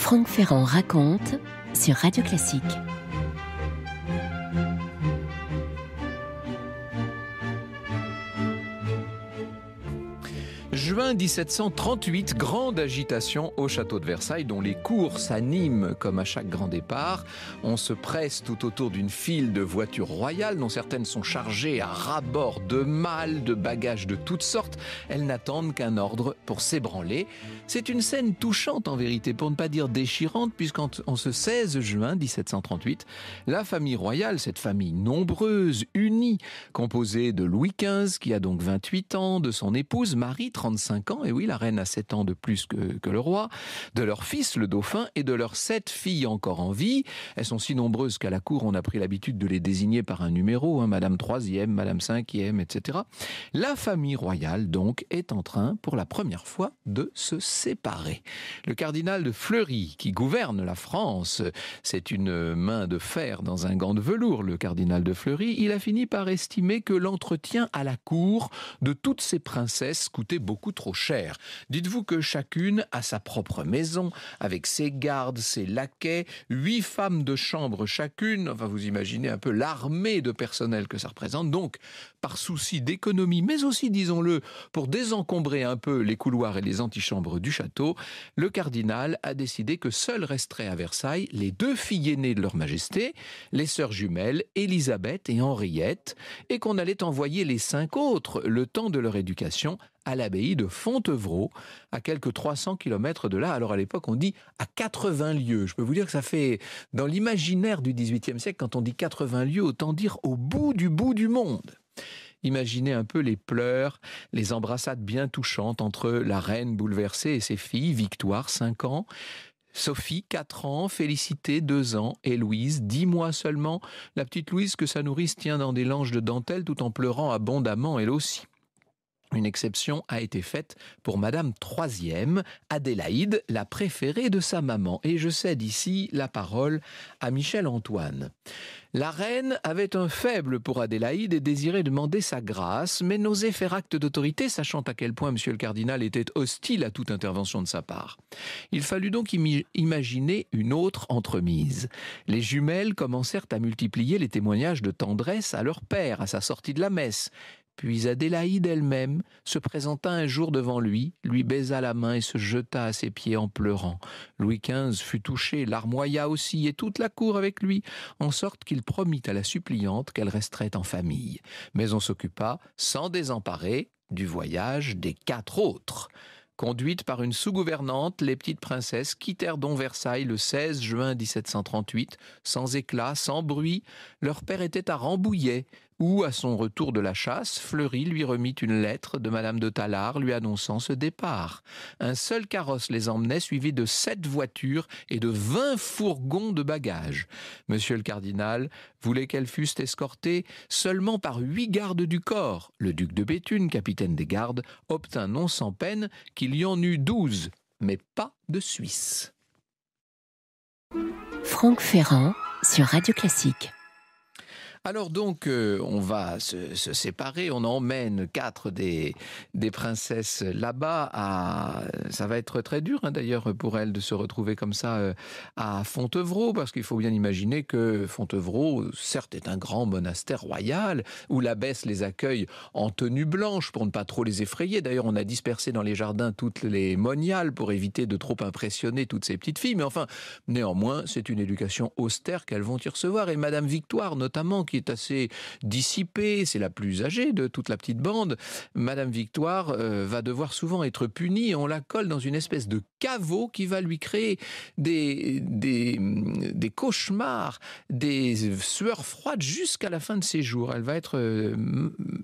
Franck Ferrand raconte sur Radio Classique. Juin 1738, grande agitation au château de Versailles dont les cours s'animent comme à chaque grand départ. On se presse tout autour d'une file de voitures royales dont certaines sont chargées à ras-bord de malles, de bagages de toutes sortes. Elles n'attendent qu'un ordre pour s'ébranler. C'est une scène touchante en vérité, pour ne pas dire déchirante, puisqu'en ce 16 juin 1738, la famille royale, cette famille nombreuse, unie, composée de Louis XV qui a donc 28 ans, de son épouse Marie, 35 ans, et oui, la reine a 7 ans de plus que le roi, de leur fils, le dauphin, et de leurs 7 filles encore en vie. Elles sont si nombreuses qu'à la cour, on a pris l'habitude de les désigner par un numéro, Madame 3e, Madame 5e, etc. La famille royale, donc, est en train, pour la première fois, de se séparer. Le cardinal de Fleury, qui gouverne la France, c'est une main de fer dans un gant de velours, le cardinal de Fleury, il a fini par estimer que l'entretien à la cour de toutes ces princesses coûtait beaucoup trop cher. Dites-vous que chacune a sa propre maison, avec ses gardes, ses laquais, 8 femmes de chambre chacune. Enfin, vous imaginez un peu l'armée de personnel que ça représente. Donc, par souci d'économie, mais aussi, disons-le, pour désencombrer un peu les couloirs et les antichambres du château, le cardinal a décidé que seules resteraient à Versailles les 2 filles aînées de leur majesté, les sœurs jumelles Élisabeth et Henriette, et qu'on allait envoyer les 5 autres, le temps de leur éducation, à l'abbaye de Fontevraud, à quelques 300 km de là. Alors à l'époque, on dit à 80 lieues. Je peux vous dire que ça fait, dans l'imaginaire du XVIIIe siècle, quand on dit 80 lieues, autant dire au bout du monde. Imaginez un peu les pleurs, les embrassades bien touchantes entre la reine bouleversée et ses filles, Victoire, 5 ans, Sophie, 4 ans, Félicité, 2 ans, et Louise, 10 mois seulement. La petite Louise que sa nourrice tient dans des langes de dentelle tout en pleurant abondamment elle aussi. Une exception a été faite pour Madame 3e, Adélaïde, la préférée de sa maman. Et je cède ici la parole à Michel Antoine. La reine avait un faible pour Adélaïde et désirait demander sa grâce, mais n'osait faire acte d'autorité, sachant à quel point monsieur le cardinal était hostile à toute intervention de sa part. Il fallut donc imaginer une autre entremise. Les jumelles commencèrent à multiplier les témoignages de tendresse à leur père, à sa sortie de la messe. Puis Adélaïde elle-même se présenta un jour devant lui baisa la main et se jeta à ses pieds en pleurant. Louis XV fut touché, larmoya aussi, et toute la cour avec lui, en sorte qu'il promit à la suppliante qu'elle resterait en famille. Mais on s'occupa, sans désemparer, du voyage des 4 autres. Conduites par une sous-gouvernante, les petites princesses quittèrent donc Versailles le 16 juin 1738, sans éclat, sans bruit. Leur père était à Rambouillet, où, à son retour de la chasse, Fleury lui remit une lettre de Madame de Tallard lui annonçant ce départ. Un seul carrosse les emmenait, suivi de 7 voitures et de 20 fourgons de bagages. Monsieur le cardinal voulait qu'elles fussent escortées seulement par 8 gardes du corps. Le duc de Béthune, capitaine des gardes, obtint non sans peine qu'il y en eût 12, mais pas de Suisse. Franck Ferrand sur Radio Classique. Alors donc, on va se séparer, on emmène 4 des princesses là-bas. Ça va être très dur d'ailleurs pour elles de se retrouver comme ça à Fontevraud, parce qu'il faut bien imaginer que Fontevraud, certes, est un grand monastère royal, où l'abbesse les accueille en tenue blanche pour ne pas trop les effrayer. D'ailleurs, on a dispersé dans les jardins toutes les moniales pour éviter de trop impressionner toutes ces petites filles. Mais enfin, néanmoins, c'est une éducation austère qu'elles vont y recevoir. Et Madame Victoire, notamment, qui est assez dissipée, c'est la plus âgée de toute la petite bande. Madame Victoire va devoir souvent être punie et on la colle dans une espèce de caveau qui va lui créer des cauchemars, des sueurs froides jusqu'à la fin de ses jours. Elle va être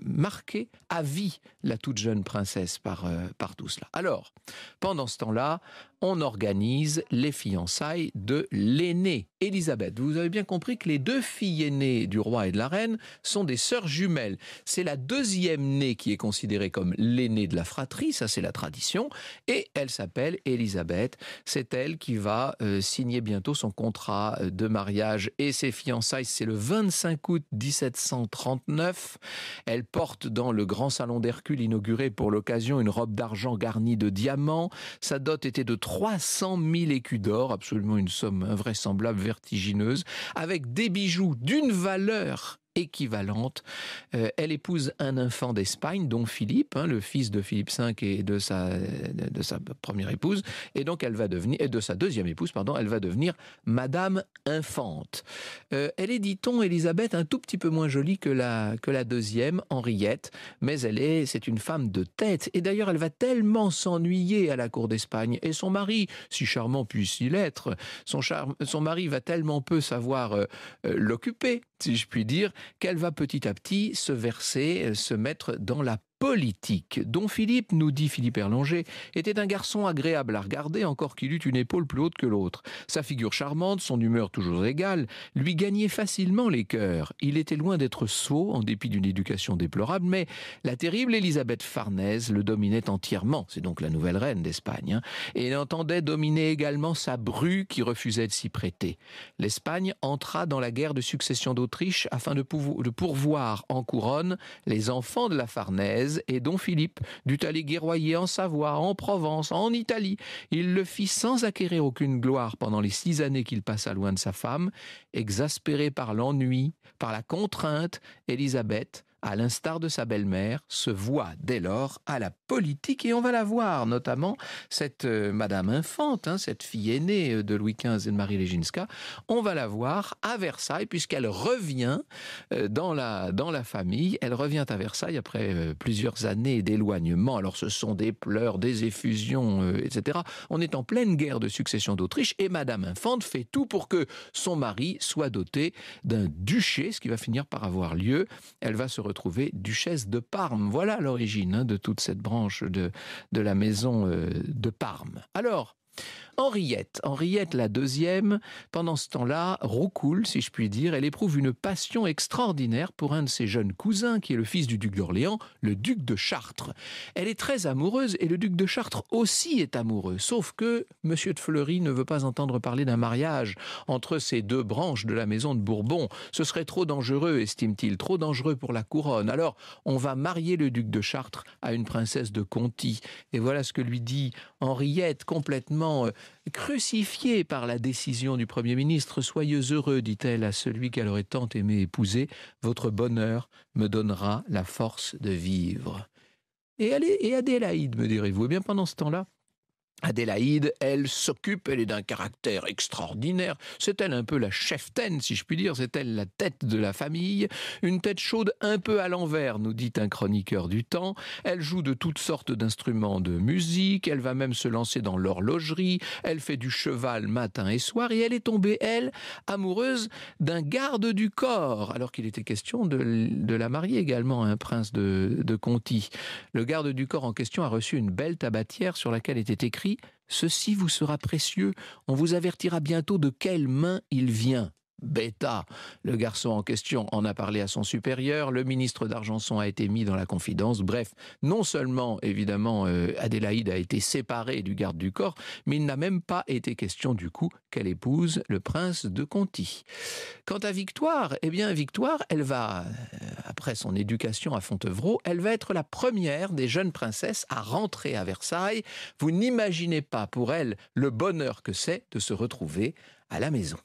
marquée à vie, la toute jeune princesse, par tout cela. Alors, pendant ce temps-là, on organise les fiançailles de l'aînée, Élisabeth. Vous avez bien compris que les 2 filles aînées du roi et de la reine sont des sœurs jumelles. C'est la 2e née qui est considérée comme l'aînée de la fratrie, ça c'est la tradition, et elle s'appelle Élisabeth. C'est elle qui va signer bientôt son contrat de mariage et ses fiançailles. C'est le 25 août 1739. Elle porte dans le grand salon d'Hercule inauguré pour l'occasion une robe d'argent garnie de diamants. Sa dot était de 300 000 écus d'or, absolument une somme invraisemblable, vertigineuse, avec des bijoux d'une valeur équivalente. Elle épouse un infant d'Espagne, dont Philippe, le fils de Philippe V et de sa première épouse, et donc elle va devenir, et de sa deuxième épouse, pardon, elle va devenir Madame Infante. Elle est, dit-on, Élisabeth, un tout petit peu moins jolie que la deuxième, Henriette, mais c'est une femme de tête. Et d'ailleurs, elle va tellement s'ennuyer à la cour d'Espagne, et son mari, si charmant puisse-t-il être, son mari va tellement peu savoir l'occuper, si je puis dire, qu'elle va petit à petit se mettre dans la politique. Don Philippe, nous dit Philippe Erlanger, était un garçon agréable à regarder, encore qu'il eût une épaule plus haute que l'autre. Sa figure charmante, son humeur toujours égale, lui gagnait facilement les cœurs. Il était loin d'être sot, en dépit d'une éducation déplorable, mais la terrible Élisabeth Farnèse le dominait entièrement, c'est donc la nouvelle reine d'Espagne, et il entendait dominer également sa bru qui refusait de s'y prêter. L'Espagne entra dans la guerre de succession d'Autriche afin de pourvoir en couronne les enfants de la Farnèse, et Don Philippe dut aller guerroyer en Savoie, en Provence, en Italie. Il le fit sans acquérir aucune gloire pendant les 6 années qu'il passa loin de sa femme. Exaspérée par l'ennui, par la contrainte, Élisabeth, à l'instar de sa belle-mère, se voit dès lors à la politique, et on va la voir, notamment cette Madame Infante, cette fille aînée de Louis XV et de Marie Leginska, on va la voir à Versailles, puisqu'elle revient dans la famille, elle revient à Versailles après plusieurs années d'éloignement. Alors ce sont des pleurs, des effusions, etc. On est en pleine guerre de succession d'Autriche, et Madame Infante fait tout pour que son mari soit doté d'un duché, ce qui va finir par avoir lieu. Elle va se retrouver duchesse de Parme. Voilà l'origine de toute cette branche de la maison de Parme. Alors, Henriette la deuxième, pendant ce temps-là, roucoule, si je puis dire, elle éprouve une passion extraordinaire pour un de ses jeunes cousins, qui est le fils du duc d'Orléans, le duc de Chartres. Elle est très amoureuse, et le duc de Chartres aussi est amoureux, sauf que Monsieur de Fleury ne veut pas entendre parler d'un mariage entre ces deux branches de la maison de Bourbon. Ce serait trop dangereux, estime-t-il, trop dangereux pour la couronne. Alors, on va marier le duc de Chartres à une princesse de Conti. Et voilà ce que lui dit Henriette, complètement crucifiée par la décision du Premier ministre. « Soyez heureux, dit-elle à celui qu'elle aurait tant aimé épouser. Votre bonheur me donnera la force de vivre. » Et Adélaïde, me direz-vous. Eh bien, pendant ce temps-là, Adélaïde, elle s'occupe, elle est d'un caractère extraordinaire. C'est elle un peu la cheftaine, si je puis dire. C'est elle la tête de la famille. Une tête chaude un peu à l'envers, nous dit un chroniqueur du temps. Elle joue de toutes sortes d'instruments de musique. Elle va même se lancer dans l'horlogerie. Elle fait du cheval matin et soir. Et elle est tombée, elle, amoureuse d'un garde du corps, alors qu'il était question de la marier également à un prince de Conti. Le garde du corps en question a reçu une belle tabatière sur laquelle était écrit « Ceci vous sera précieux, on vous avertira bientôt de quelle main il vient ». Bêta, le garçon en question en a parlé à son supérieur, le ministre d'Argenson a été mis dans la confidence. Bref, non seulement, évidemment, Adélaïde a été séparée du garde du corps, mais il n'a même pas été question du coup qu'elle épouse le prince de Conti. Quant à Victoire, eh bien Victoire, elle va, après son éducation à Fontevraud, elle va être la première des jeunes princesses à rentrer à Versailles. Vous n'imaginez pas pour elle le bonheur que c'est de se retrouver à la maison.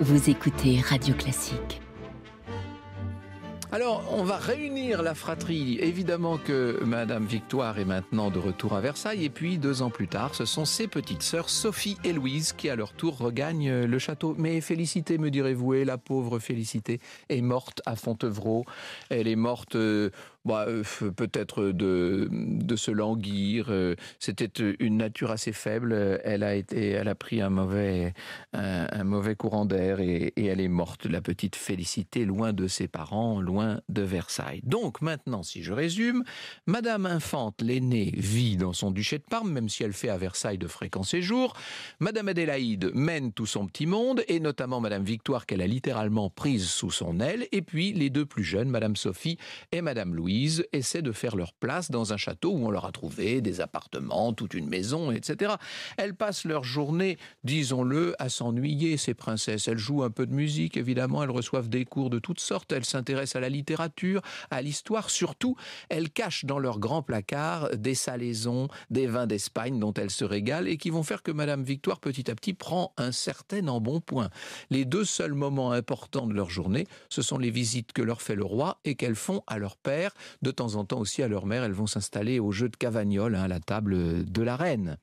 Vous écoutez Radio Classique. Alors, on va réunir la fratrie. Évidemment que Madame Victoire est maintenant de retour à Versailles. Et puis, 2 ans plus tard, ce sont ses petites sœurs, Sophie et Louise, qui à leur tour regagnent le château. Mais Félicité, me direz-vous, et la pauvre Félicité est morte à Fontevraud. Elle est morte... peut-être de se languir. C'était une nature assez faible. Elle a pris un mauvais courant d'air et elle est morte, la petite Félicité, loin de ses parents, loin de Versailles. Donc maintenant, si je résume, Madame Infante, l'aînée, vit dans son duché de Parme, même si elle fait à Versailles de fréquents séjours. Madame Adélaïde mène tout son petit monde, et notamment Madame Victoire, qu'elle a littéralement prise sous son aile. Et puis les 2 plus jeunes, Madame Sophie et Madame Louise, essaient de faire leur place dans un château où on leur a trouvé des appartements, toute une maison, etc. Elles passent leur journée, disons-le, à s'ennuyer, ces princesses. Elles jouent un peu de musique, évidemment, elles reçoivent des cours de toutes sortes, elles s'intéressent à la littérature, à l'histoire. Surtout, elles cachent dans leur grand placard des salaisons, des vins d'Espagne dont elles se régalent et qui vont faire que Madame Victoire, petit à petit, prend un certain embonpoint. Les 2 seuls moments importants de leur journée, ce sont les visites que leur fait le roi et qu'elles font à leur père. De temps en temps aussi à leur mère, elles vont s'installer au jeu de cavagnole, à la table de la reine.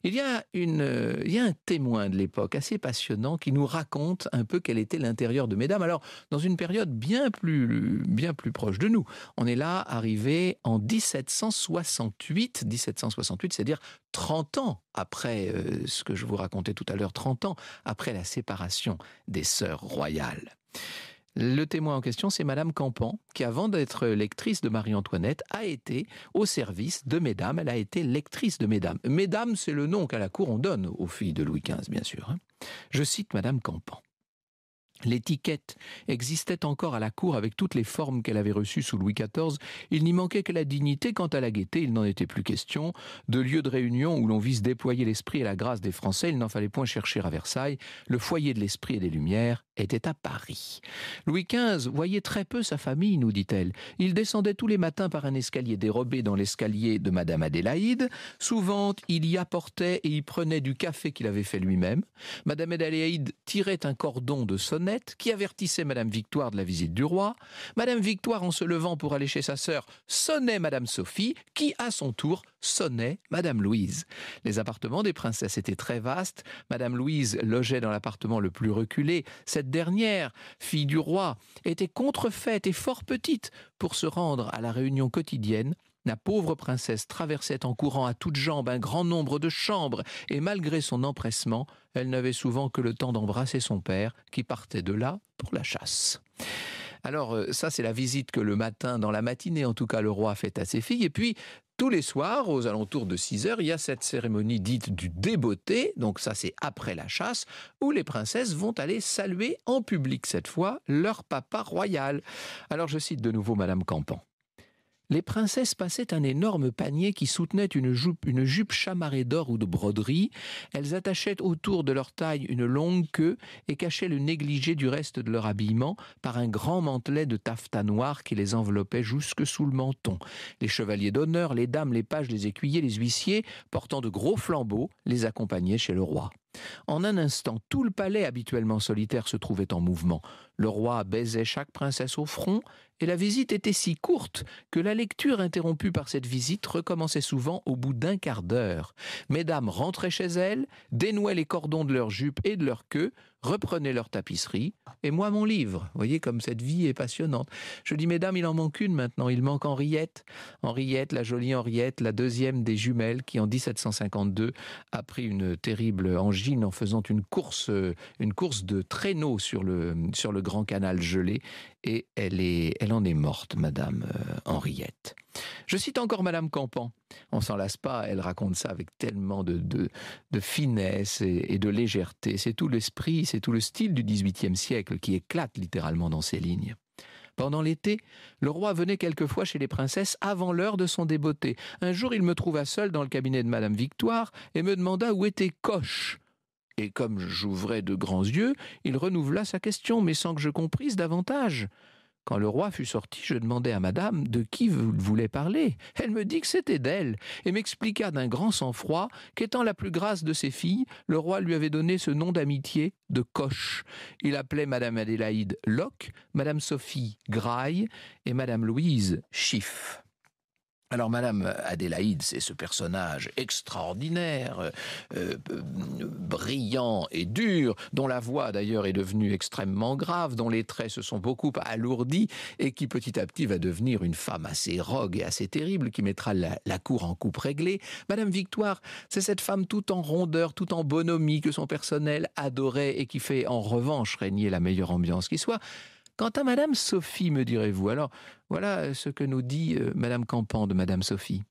Il y a un témoin de l'époque assez passionnant qui nous raconte un peu quel était l'intérieur de Mesdames. Alors, dans une période bien plus proche de nous. On est là, arrivé en 1768, c'est-à-dire 30 ans après ce que je vous racontais tout à l'heure, 30 ans après la séparation des sœurs royales. Le témoin en question, c'est Madame Campan, qui avant d'être lectrice de Marie-Antoinette, a été au service de Mesdames. Elle a été lectrice de Mesdames. Mesdames, c'est le nom qu'à la cour on donne aux filles de Louis XV, bien sûr. Je cite Madame Campan. L'étiquette existait encore à la cour avec toutes les formes qu'elle avait reçues sous Louis XIV. Il n'y manquait que la dignité. Quant à la gaieté, il n'en était plus question. De lieu de réunion où l'on vise déployer l'esprit et la grâce des Français, il n'en fallait point chercher à Versailles. Le foyer de l'esprit et des Lumières était à Paris. Louis XV voyait très peu sa famille, nous dit-elle. Il descendait tous les matins par un escalier dérobé dans l'escalier de Madame Adélaïde. Souvent, il y apportait et y prenait du café qu'il avait fait lui-même. Madame Adélaïde tirait un cordon de sonnette qui avertissait Madame Victoire de la visite du roi. Madame Victoire, en se levant pour aller chez sa sœur, sonnait Madame Sophie, qui, à son tour, sonnait Madame Louise. Les appartements des princesses étaient très vastes. Madame Louise logeait dans l'appartement le plus reculé. Cette dernière, fille du roi, était contrefaite et fort petite pour se rendre à la réunion quotidienne. La pauvre princesse traversait en courant à toutes jambes un grand nombre de chambres et malgré son empressement, elle n'avait souvent que le temps d'embrasser son père qui partait de là pour la chasse. Alors ça, c'est la visite que le matin, dans la matinée en tout cas, le roi fait à ses filles. Et puis, tous les soirs, aux alentours de 6 heures, il y a cette cérémonie dite du débotté, donc ça c'est après la chasse, où les princesses vont aller saluer en public cette fois leur papa royal. Alors je cite de nouveau Madame Campan. Les princesses passaient un énorme panier qui soutenait une jupe chamarrée d'or ou de broderie. Elles attachaient autour de leur taille une longue queue et cachaient le négligé du reste de leur habillement par un grand mantelet de taffetas noir qui les enveloppait jusque sous le menton. Les chevaliers d'honneur, les dames, les pages, les écuyers, les huissiers, portant de gros flambeaux, les accompagnaient chez le roi. En un instant, tout le palais habituellement solitaire se trouvait en mouvement. Le roi baisait chaque princesse au front et la visite était si courte que la lecture interrompue par cette visite recommençait souvent au bout d'un quart d'heure. Mesdames rentraient chez elles, dénouaient les cordons de leur jupe et de leur queue, reprenaient leur tapisserie et moi mon livre. Vous voyez comme cette vie est passionnante. Je dis mesdames, il en manque une maintenant, il manque Henriette. Henriette, la jolie Henriette, la deuxième des jumelles qui en 1752 a pris une terrible angine en faisant une course de traîneau sur le grand canal gelé et elle en est morte, Madame Henriette. Je cite encore Madame Campan. On s'en lasse pas, elle raconte ça avec tellement de finesse et de légèreté. C'est tout l'esprit, c'est tout le style du XVIIIe siècle qui éclate littéralement dans ces lignes. Pendant l'été, le roi venait quelquefois chez les princesses avant l'heure de son débotté. Un jour, il me trouva seul dans le cabinet de Madame Victoire et me demanda où était Coche. Et comme j'ouvrais de grands yeux, il renouvela sa question, mais sans que je comprisse davantage. « Quand le roi fut sorti, je demandai à madame de qui vous voulez parler. Elle me dit que c'était d'elle et m'expliqua d'un grand sang-froid qu'étant la plus grasse de ses filles, le roi lui avait donné ce nom d'amitié de Coche. Il appelait madame Adélaïde Locke, madame Sophie Graille et madame Louise Chiffre. Alors, Madame Adélaïde, c'est ce personnage extraordinaire, brillant et dur, dont la voix d'ailleurs est devenue extrêmement grave, dont les traits se sont beaucoup alourdis et qui petit à petit va devenir une femme assez rogue et assez terrible, qui mettra la cour en coupe réglée. Madame Victoire, c'est cette femme tout en rondeur, tout en bonhomie que son personnel adorait et qui fait en revanche régner la meilleure ambiance qui soit. Quant à Madame Sophie, me direz-vous, alors voilà ce que nous dit Madame Campan de Madame Sophie.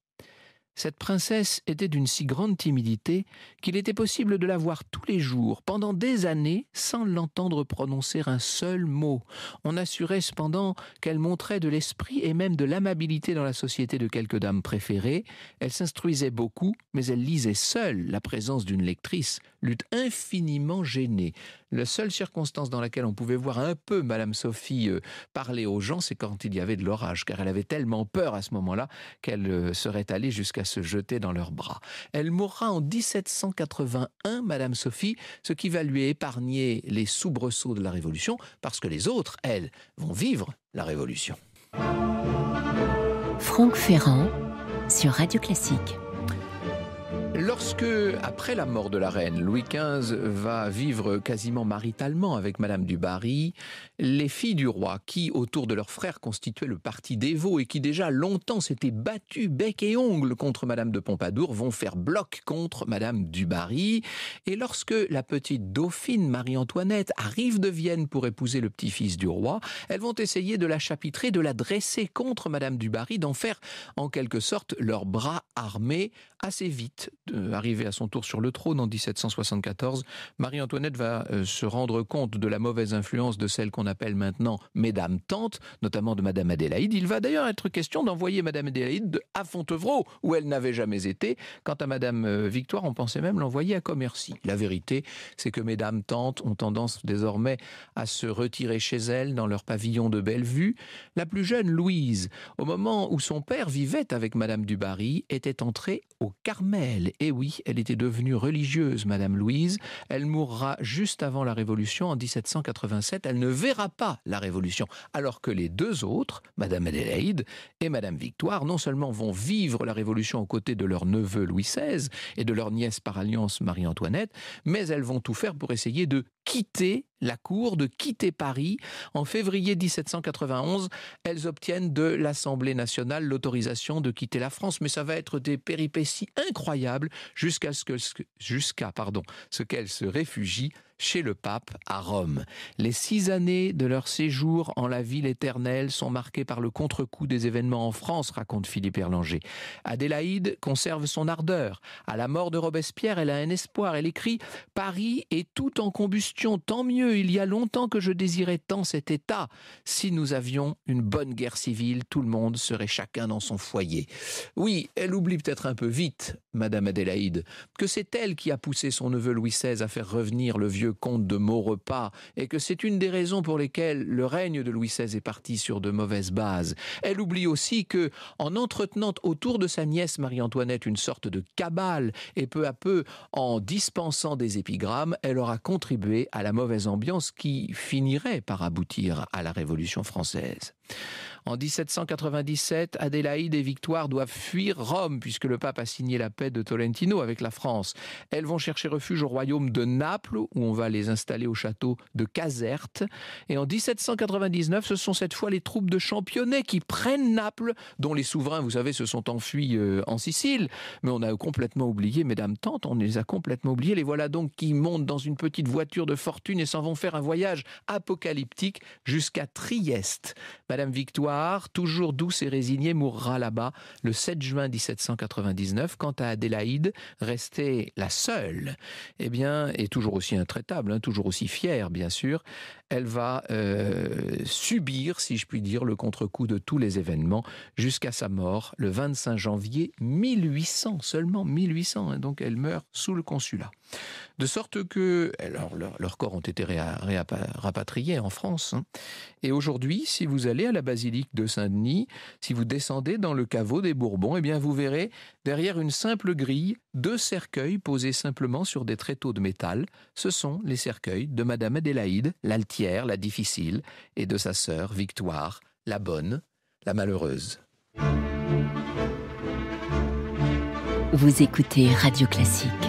Cette princesse était d'une si grande timidité qu'il était possible de la voir tous les jours, pendant des années, sans l'entendre prononcer un seul mot. On assurait cependant qu'elle montrait de l'esprit et même de l'amabilité dans la société de quelques dames préférées. Elle s'instruisait beaucoup, mais elle lisait seule. La présence d'une lectrice l'eût infiniment gênée. La seule circonstance dans laquelle on pouvait voir un peu Madame Sophie parler aux gens, c'est quand il y avait de l'orage, car elle avait tellement peur à ce moment-là qu'elle serait allée jusqu'à se jeter dans leurs bras. Elle mourra en 1781, Madame Sophie, ce qui va lui épargner les soubresauts de la Révolution, parce que les autres, elles, vont vivre la Révolution. Franck Ferrand sur Radio Classique. Lorsque, après la mort de la reine, Louis XV va vivre quasiment maritalement avec Madame du Barry, les filles du roi, qui, autour de leur frère, constituaient le parti dévot et qui déjà longtemps s'étaient battues bec et ongle contre Madame de Pompadour, vont faire bloc contre Madame du Barry. Et lorsque la petite dauphine Marie-Antoinette arrive de Vienne pour épouser le petit-fils du roi, elles vont essayer de la chapitrer, de la dresser contre Madame du Barry, d'en faire en quelque sorte leur bras armé. Assez vite, arrivée à son tour sur le trône en 1774, Marie-Antoinette va se rendre compte de la mauvaise influence de celles qu'on appelle maintenant Mesdames Tantes, notamment de Madame Adélaïde. Il va d'ailleurs être question d'envoyer Madame Adélaïde à Fontevraud, où elle n'avait jamais été. Quant à Madame Victoire, on pensait même l'envoyer à Commercy. La vérité, c'est que Mesdames Tantes ont tendance désormais à se retirer chez elles dans leur pavillon de Bellevue. La plus jeune, Louise, au moment où son père vivait avec Madame du Barry, était entrée au Carmel. Et oui, elle était devenue religieuse, Madame Louise. Elle mourra juste avant la Révolution en 1787. Elle ne verra pas la Révolution. Alors que les deux autres, Madame Adélaïde et Madame Victoire, non seulement vont vivre la Révolution aux côtés de leur neveu Louis XVI et de leur nièce par alliance Marie-Antoinette, mais elles vont tout faire pour essayer de quitter la cour, de quitter Paris. En février 1791, elles obtiennent de l'Assemblée nationale l'autorisation de quitter la France, mais ça va être des péripéties incroyables jusqu'à ce qu'elles se réfugient chez le pape à Rome. Les 6 années de leur séjour en la ville éternelle sont marquées par le contre-coup des événements en France, raconte Philippe Erlanger. Adélaïde conserve son ardeur. À la mort de Robespierre, elle a un espoir. Elle écrit « Paris est tout en combustion, tant mieux, il y a longtemps que je désirais tant cet état. Si nous avions une bonne guerre civile, tout le monde serait chacun dans son foyer. » Oui, elle oublie peut-être un peu vite, Madame Adélaïde, que c'est elle qui a poussé son neveu Louis XVI à faire revenir le vieux comte de Maurepas et que c'est une des raisons pour lesquelles le règne de Louis XVI est parti sur de mauvaises bases. Elle oublie aussi que, en entretenant autour de sa nièce Marie-Antoinette une sorte de cabale et peu à peu en dispensant des épigrammes, elle aura contribué à la mauvaise ambiance qui finirait par aboutir à la Révolution française. En 1797, Adélaïde et Victoire doivent fuir Rome puisque le pape a signé la paix de Tolentino avec la France. Elles vont chercher refuge au royaume de Naples où on va les installer au château de Caserte. Et en 1799, ce sont cette fois les troupes de Championnet qui prennent Naples, dont les souverains, vous savez, se sont enfuis en Sicile. Mais on a complètement oublié, mesdames tantes, on les a complètement oubliés. Les voilà donc qui montent dans une petite voiture de fortune et s'en vont faire un voyage apocalyptique jusqu'à Trieste. Madame Victoire, toujours douce et résignée, mourra là-bas le 7 juin 1799. Quant à Adélaïde, restée la seule, eh bien, et toujours aussi intraitable, toujours aussi fière, bien sûr, elle va subir, si je puis dire, le contre-coup de tous les événements jusqu'à sa mort le 25 janvier 1800, seulement 1800, donc elle meurt sous le consulat. De sorte que alors, leurs corps ont été rapatriés en France. Et aujourd'hui, si vous allez à la basilique de Saint-Denis, si vous descendez dans le caveau des Bourbons, eh bien vous verrez derrière une simple grille 2 cercueils posés simplement sur des tréteaux de métal. Ce sont les cercueils de Madame Adélaïde, l'altière, la difficile, et de sa sœur Victoire, la bonne, la malheureuse. Vous écoutez Radio Classique.